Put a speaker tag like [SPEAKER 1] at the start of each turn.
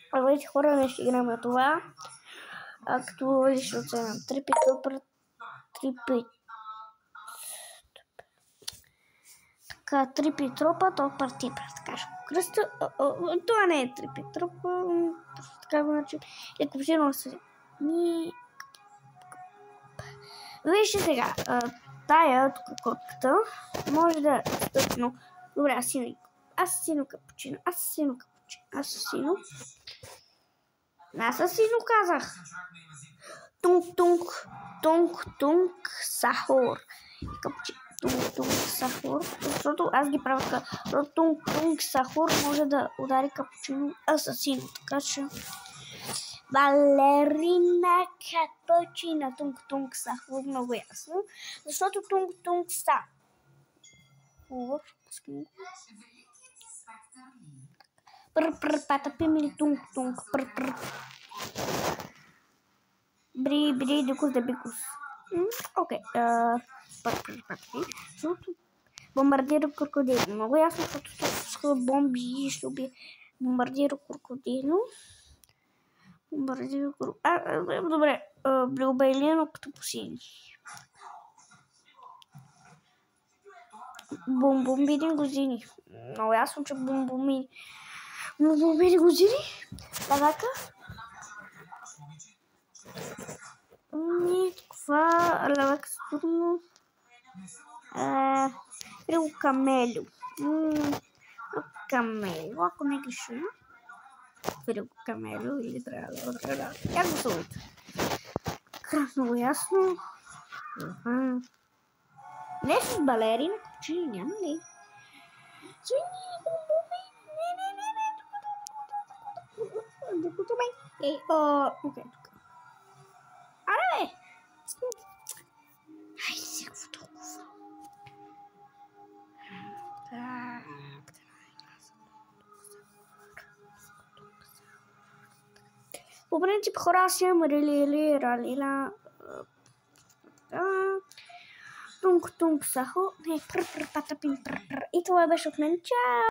[SPEAKER 1] Здравейте хора, днес ще играем на това. Като лично оценям 3 тропа, 3 тропа, то партия, така ще го кръста. Това не е 3 тропа, така го начин. Леко взирам се. Вижте сега, тая тук котката може да е стъпно. Добре, асасино капучино, асасино казах. Тунг сахур. Тунг сахур, защото аз ги правя така. Тунг сахур може да удари капучино асасино, така че балерина капучина, тунг сахур, много ясно, защото тунг сахур. Патапим тунг бри дикус да бикус. Окей, бомбардира крокодил. Много ясно, защото това бомби ще убие. Бомбардира крокодил. Добре, блюбейлино като посини. Бомбомбиди гозини. Много ясно, че бомбомбиди гозини. Лавака. Това лавака стурно. Фриго камелю. Камелю, ако не греша. Фриго камелю или трябва да как го съвут? Много ясно. Не с балерина, капучино няма ли? Окей, тук. Аре! Хайде си, какво толкова? По принцип хора аз имам ралила тунг сахо, не, патапин. И това беше от мен. Чао!